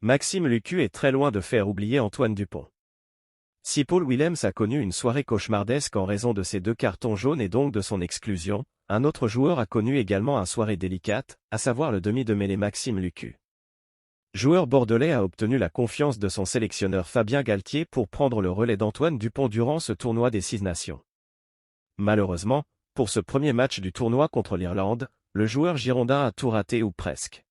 Maxime Lucu est très loin de faire oublier Antoine Dupont. Si Paul Willems a connu une soirée cauchemardesque en raison de ses 2 cartons jaunes et donc de son exclusion, un autre joueur a connu également une soirée délicate, à savoir le demi de mêlée Maxime Lucu. Joueur bordelais a obtenu la confiance de son sélectionneur Fabien Galtier pour prendre le relais d'Antoine Dupont durant ce tournoi des 6 nations. Malheureusement, pour ce premier match du tournoi contre l'Irlande, le joueur girondin a tout raté ou presque.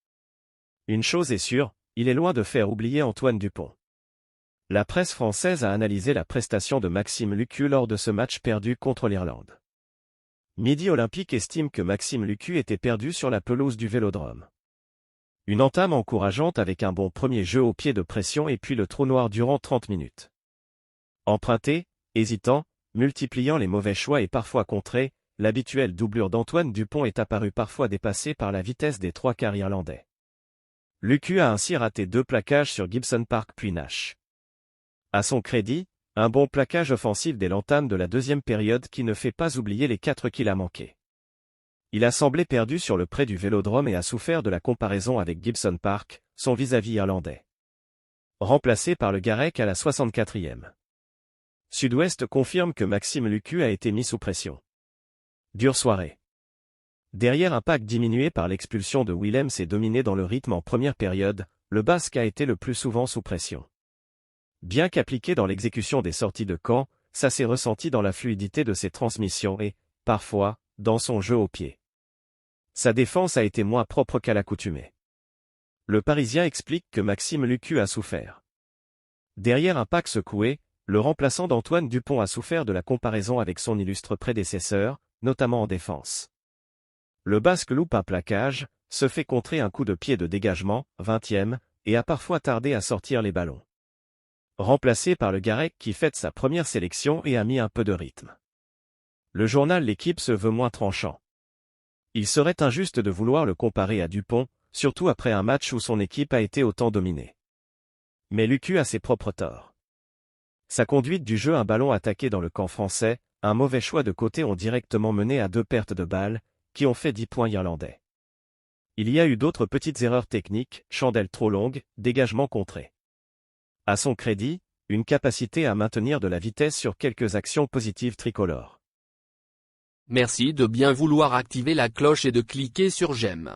Une chose est sûre, il est loin de faire oublier Antoine Dupont. La presse française a analysé la prestation de Maxime Lucu lors de ce match perdu contre l'Irlande. Midi Olympique estime que Maxime Lucu était perdu sur la pelouse du Vélodrome. Une entame encourageante avec un bon premier jeu au pied de pression et puis le trou noir durant 30 minutes. Emprunté, hésitant, multipliant les mauvais choix et parfois contré, l'habituelle doublure d'Antoine Dupont est apparue parfois dépassée par la vitesse des 3/4 irlandais. Lucu a ainsi raté 2 plaquages sur Gibson Park puis Nash. À son crédit, un bon plaquage offensif dès l'entame de la deuxième période qui ne fait pas oublier les 4 qu'il a manqués. Il a semblé perdu sur le pré du Vélodrome et a souffert de la comparaison avec Gibson Park, son vis-à-vis irlandais. Remplacé par le Garec à la 64e. Sud-Ouest confirme que Maxime Lucu a été mis sous pression. Dure soirée. Derrière un pack diminué par l'expulsion de Willems et dominé dans le rythme en première période, le Basque a été le plus souvent sous pression. Bien qu'appliqué dans l'exécution des sorties de camp, ça s'est ressenti dans la fluidité de ses transmissions et, parfois, dans son jeu au pied. Sa défense a été moins propre qu'à l'accoutumée. Le Parisien explique que Maxime Lucu a souffert. Derrière un pack secoué, le remplaçant d'Antoine Dupont a souffert de la comparaison avec son illustre prédécesseur, notamment en défense. Le Basque loupe un plaquage, se fait contrer un coup de pied de dégagement, 20e, et a parfois tardé à sortir les ballons. Remplacé par le Garec qui fête sa première sélection et a mis un peu de rythme. Le journal L'Équipe se veut moins tranchant. Il serait injuste de vouloir le comparer à Dupont, surtout après un match où son équipe a été autant dominée. Mais Lucu a ses propres torts. Sa conduite du jeu, un ballon attaqué dans le camp français, un mauvais choix de côté ont directement mené à 2 pertes de balles, qui ont fait 10 points irlandais. Il y a eu d'autres petites erreurs techniques, chandelles trop longues, dégagements contrés. À son crédit, une capacité à maintenir de la vitesse sur quelques actions positives tricolores. Merci de bien vouloir activer la cloche et de cliquer sur j'aime.